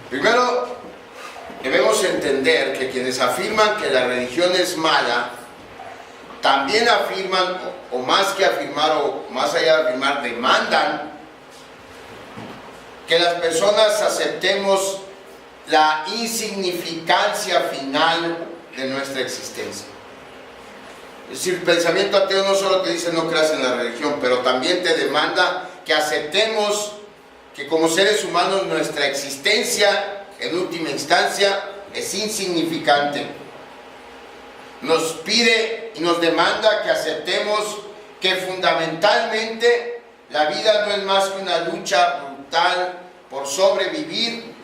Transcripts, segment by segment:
Primero, debemos entender que quienes afirman que la religión es mala, también afirman, o más que afirmar, o más allá de afirmar, demandan que las personas aceptemos la insignificancia final de nuestra existencia. Es decir, el pensamiento ateo no solo te dice no creas en la religión, pero también te demanda que aceptemos que como seres humanos nuestra existencia, en última instancia, es insignificante. Nos pide y nos demanda que aceptemos que fundamentalmente la vida no es más que una lucha brutal por sobrevivir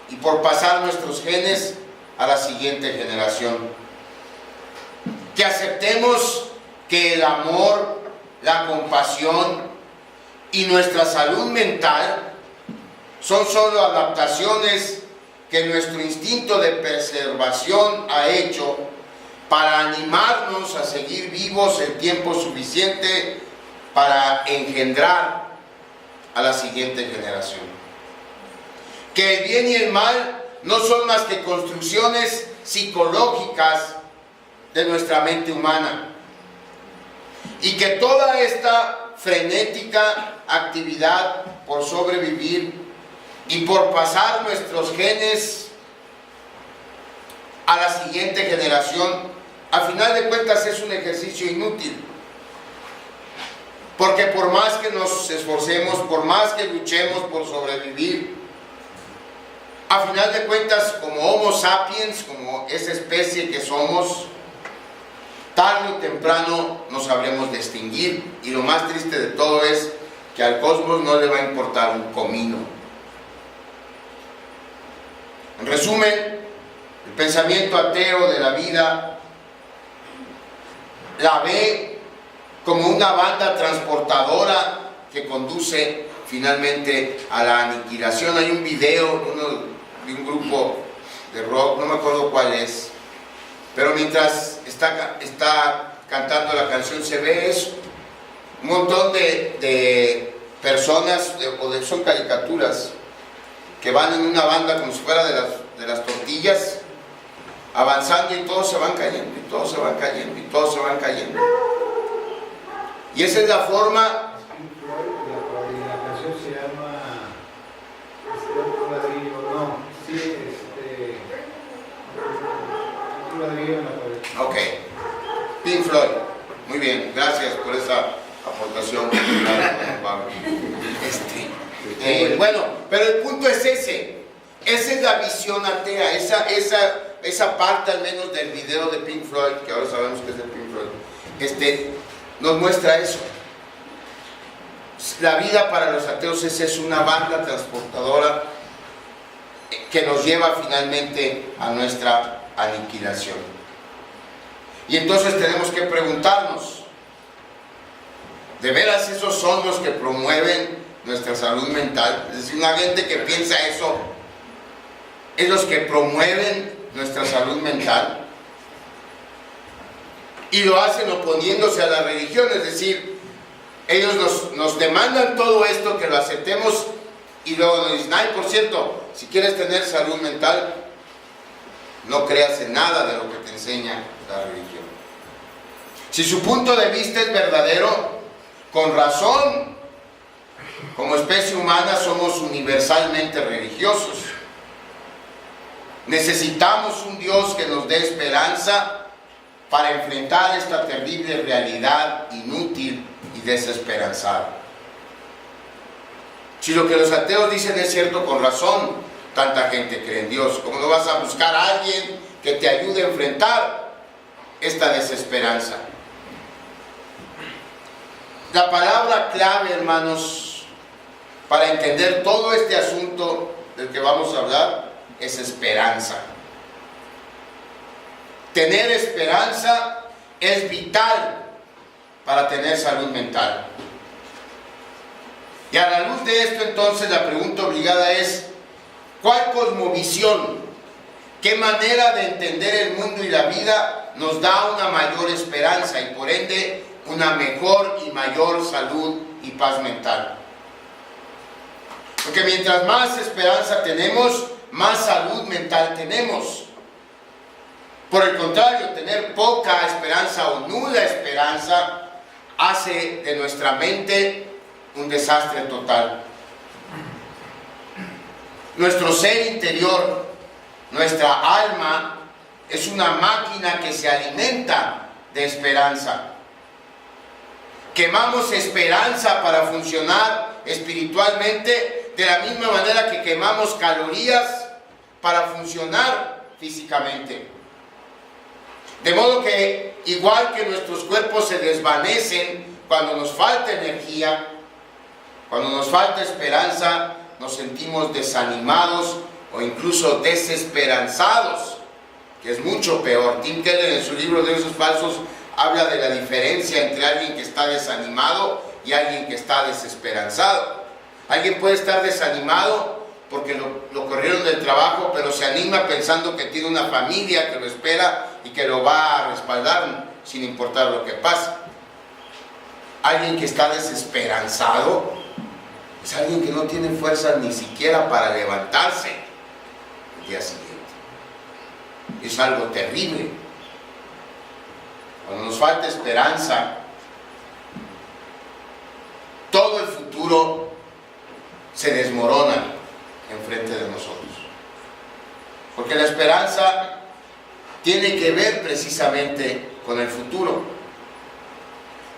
y por pasar nuestros genes a la siguiente generación. Que aceptemos que el amor, la compasión y nuestra salud mental son solo adaptaciones que nuestro instinto de preservación ha hecho para animarnos a seguir vivos el tiempo suficiente para engendrar a la siguiente generación. Que el bien y el mal no son más que construcciones psicológicas de nuestra mente humana, y que toda esta frenética actividad por sobrevivir y por pasar nuestros genes a la siguiente generación, a final de cuentas es un ejercicio inútil, porque por más que nos esforcemos, por más que luchemos por sobrevivir, a final de cuentas, como Homo sapiens, como esa especie que somos, tarde o temprano nos sabremos distinguir, y lo más triste de todo es que al cosmos no le va a importar un comino. En resumen, el pensamiento ateo de la vida la ve como una banda transportadora que conduce finalmente a la aniquilación. Hay un video de un grupo de rock, no me acuerdo cuál es, pero mientras está cantando la canción se ve eso, un montón de personas, son caricaturas, que van en una banda como si fuera de las tortillas, avanzando, y todos se van cayendo, y todos se van cayendo, y todos se van cayendo. Y esa es la forma. La canción se llama otro ladrillo, no, sí, otro ladrillo en la pared. Ok, Pink Floyd, muy bien, gracias por esa aportación. Bueno, pero el punto es ese. Esa es la visión atea, esa parte al menos del video de Pink Floyd, que ahora sabemos que es de Pink Floyd, nos muestra eso. La vida para los ateos es una banda transportadora que nos lleva finalmente a nuestra aniquilación. Y entonces tenemos que preguntarnos, ¿de veras esos son los que promueven nuestra salud mental? Es decir, una gente que piensa eso es los que promueven nuestra salud mental, y lo hacen oponiéndose a la religión. Es decir, ellos nos demandan todo esto, que lo aceptemos, y luego nos dicen, ay, por cierto, si quieres tener salud mental, no creas en nada de lo que te enseña la religión. Si su punto de vista es verdadero, con razón, como especie humana somos universalmente religiosos. Necesitamos un Dios que nos dé esperanza para enfrentar esta terrible realidad inútil y desesperanzada. Si lo que los ateos dicen es cierto, con razón tanta gente cree en Dios. ¿Cómo no vas a buscar a alguien que te ayude a enfrentar esta desesperanza? La palabra clave, hermanos, para entender todo este asunto del que vamos a hablar es esperanza. Tener esperanza es vital para tener salud mental. Y a la luz de esto, entonces, la pregunta obligada es: ¿cuál cosmovisión, qué manera de entender el mundo y la vida nos da una mayor esperanza y por ende una mejor y mayor salud y paz mental? Porque mientras más esperanza tenemos, más salud mental tenemos. Por el contrario, tener poca esperanza o nula esperanza hace de nuestra mente un desastre total. Nuestro ser interior, nuestra alma, es una máquina que se alimenta de esperanza. Quemamos esperanza para funcionar espiritualmente de la misma manera que quemamos calorías para funcionar físicamente. De modo que, igual que nuestros cuerpos se desvanecen cuando nos falta energía, cuando nos falta esperanza, nos sentimos desanimados o incluso desesperanzados, que es mucho peor. Tim Keller, en su libro de Dioses Falsos, habla de la diferencia entre alguien que está desanimado y alguien que está desesperanzado. Alguien puede estar desanimado porque lo corrieron del trabajo, pero se anima pensando que tiene una familia que lo espera y que lo va a respaldar sin importar lo que pase. Alguien que está desesperanzado es alguien que no tiene fuerzas ni siquiera para levantarse el día siguiente. Es algo terrible. Cuando nos falta esperanza, todo el futuro se desmorona enfrente de nosotros. Porque la esperanza tiene que ver precisamente con el futuro.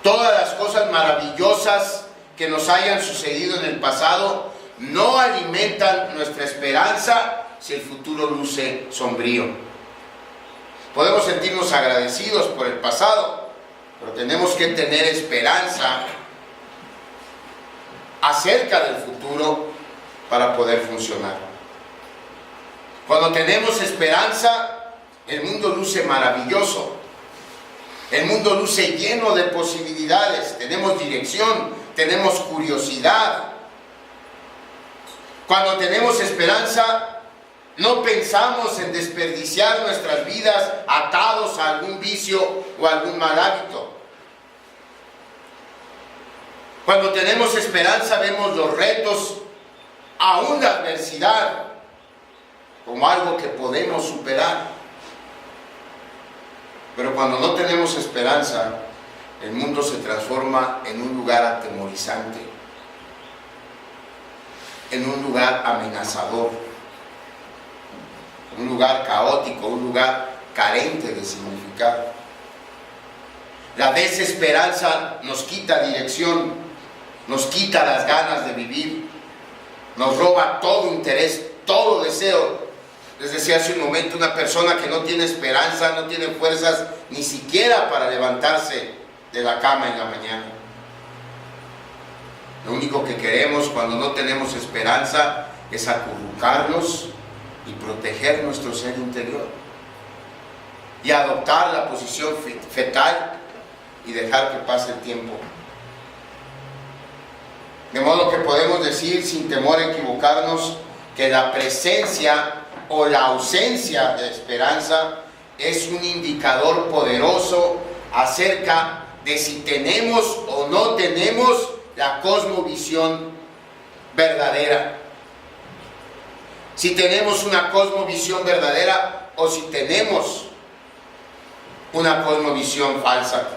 Todas las cosas maravillosas que nos hayan sucedido en el pasado no alimentan nuestra esperanza si el futuro luce sombrío. Podemos sentirnos agradecidos por el pasado, pero tenemos que tener esperanza acerca del futuro para poder funcionar. Cuando tenemos esperanza, el mundo luce maravilloso. El mundo luce lleno de posibilidades. Tenemos dirección, tenemos curiosidad. Cuando tenemos esperanza, no pensamos en desperdiciar nuestras vidas atados a algún vicio o algún mal hábito. Cuando tenemos esperanza, vemos los retos, aún la adversidad, como algo que podemos superar. Pero cuando no tenemos esperanza, el mundo se transforma en un lugar atemorizante, en un lugar amenazador, un lugar caótico, un lugar carente de significado. La desesperanza nos quita dirección, nos quita las ganas de vivir, nos roba todo interés, todo deseo. Les decía hace un momento, una persona que no tiene esperanza, no tiene fuerzas ni siquiera para levantarse de la cama en la mañana. Lo único que queremos cuando no tenemos esperanza es acurrucarnos y proteger nuestro ser interior y adoptar la posición fetal y dejar que pase el tiempo. De modo que podemos decir sin temor a equivocarnos que la presencia o la ausencia de esperanza es un indicador poderoso acerca de si tenemos o no tenemos la cosmovisión verdadera. Si tenemos una cosmovisión verdadera o si tenemos una cosmovisión falsa.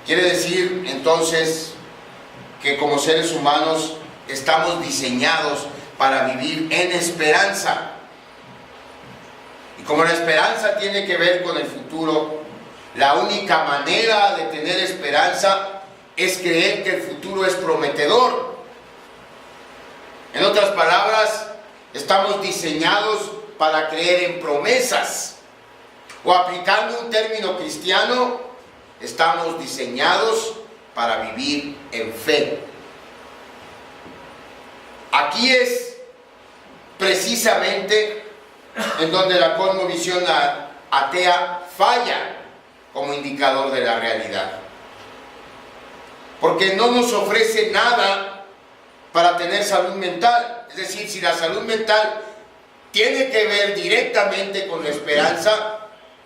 Quiere decir entonces que como seres humanos estamos diseñados para vivir en esperanza. Y como la esperanza tiene que ver con el futuro, la única manera de tener esperanza es creer que el futuro es prometedor. En otras palabras, estamos diseñados para creer en promesas. O aplicando un término cristiano, estamos diseñados para vivir en fe. Aquí es precisamente en donde la cosmovisión atea falla como indicador de la realidad. Porque no nos ofrece nada para tener salud mental. Es decir, si la salud mental tiene que ver directamente con la esperanza,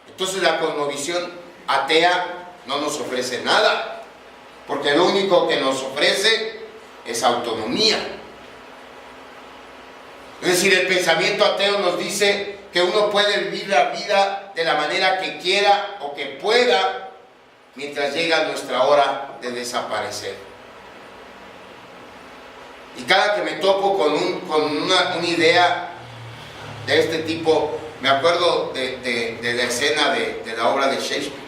entonces la cosmovisión atea no nos ofrece nada. Porque lo único que nos ofrece es autonomía. Es decir, el pensamiento ateo nos dice que uno puede vivir la vida de la manera que quiera o que pueda mientras llega nuestra hora de desaparecer. Y cada que me topo con una idea de este tipo, me acuerdo de la escena de la obra de Shakespeare,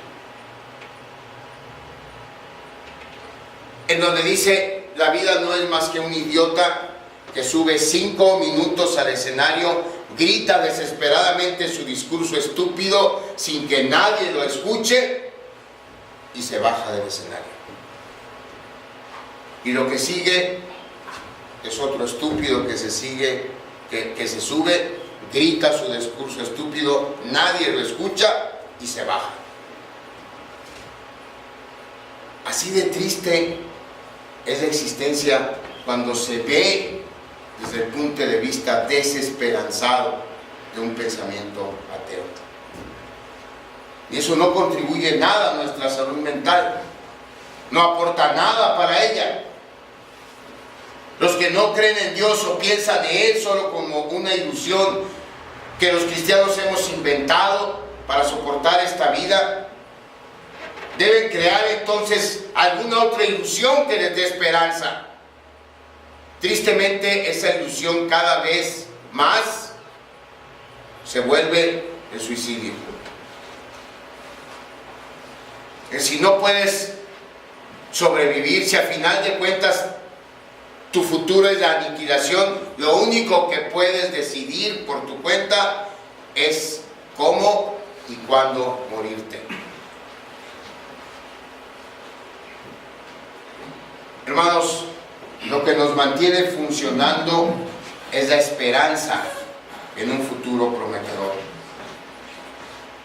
en donde dice: la vida no es más que un idiota que sube 5 minutos al escenario, grita desesperadamente su discurso estúpido sin que nadie lo escuche y se baja del escenario. Y lo que sigue es otro estúpido que se sube, grita su discurso estúpido, nadie lo escucha y se baja. Así de triste es la existencia cuando se ve desde el punto de vista desesperanzado de un pensamiento ateo. Y eso no contribuye nada a nuestra salud mental, no aporta nada para ella. Los que no creen en Dios o piensan de Él solo como una ilusión que los cristianos hemos inventado para soportar esta vida, deben crear entonces alguna otra ilusión que les dé esperanza. Tristemente, esa ilusión cada vez más se vuelve el suicidio. Si no puedes sobrevivir, si al final de cuentas tu futuro es la aniquilación, lo único que puedes decidir por tu cuenta es cómo y cuándo morirte. Hermanos, lo que nos mantiene funcionando es la esperanza en un futuro prometedor.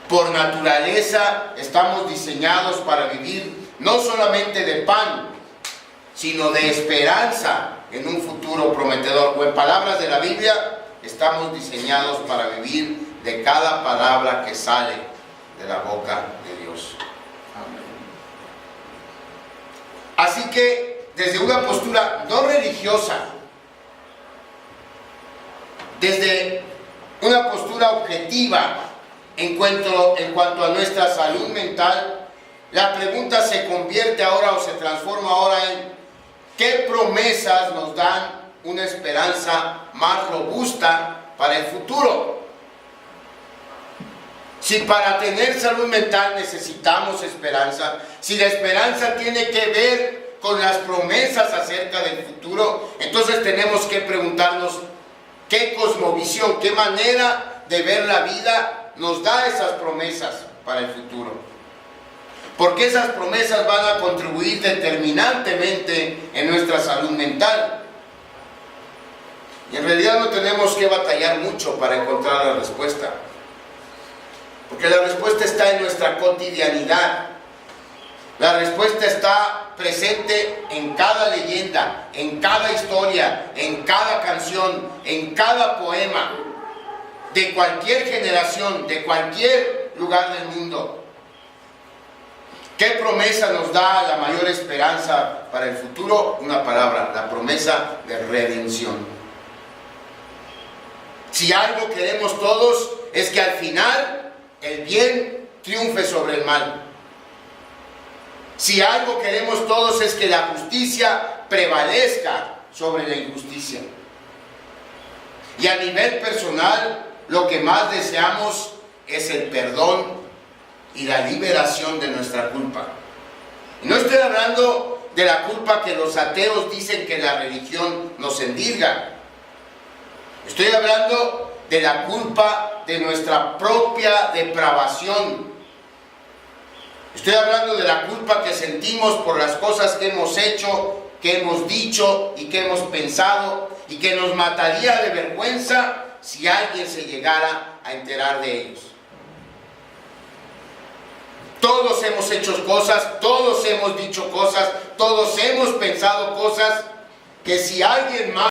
Por naturaleza estamos diseñados para vivir no solamente de pan, sino de esperanza en un futuro prometedor. O en palabras de la Biblia, estamos diseñados para vivir de cada palabra que sale de la boca de Dios. Así que, desde una postura no religiosa, desde una postura objetiva en cuanto a nuestra salud mental, la pregunta se convierte ahora o se transforma ahora en: ¿qué promesas nos dan una esperanza más robusta para el futuro? Si para tener salud mental necesitamos esperanza, si la esperanza tiene que ver con las promesas acerca del futuro, entonces tenemos que preguntarnos qué cosmovisión, qué manera de ver la vida nos da esas promesas para el futuro. Porque esas promesas van a contribuir determinantemente en nuestra salud mental. Y en realidad no tenemos que batallar mucho para encontrar la respuesta. Porque la respuesta está en nuestra cotidianidad. La respuesta está presente en cada leyenda, en cada historia, en cada canción, en cada poema, de cualquier generación, de cualquier lugar del mundo. ¿Qué promesa nos da la mayor esperanza para el futuro? Una palabra: la promesa de redención. Si algo queremos todos es que al final el bien triunfe sobre el mal. Si algo queremos todos es que la justicia prevalezca sobre la injusticia. Y a nivel personal, lo que más deseamos es el perdón y la liberación de nuestra culpa. Y no estoy hablando de la culpa que los ateos dicen que la religión nos endilga. Estoy hablando de la culpa de nuestra propia depravación. Estoy hablando de la culpa que sentimos por las cosas que hemos hecho, que hemos dicho y que hemos pensado, y que nos mataría de vergüenza si alguien se llegara a enterar de ellos. Todos hemos hecho cosas, todos hemos dicho cosas, todos hemos pensado cosas que si alguien más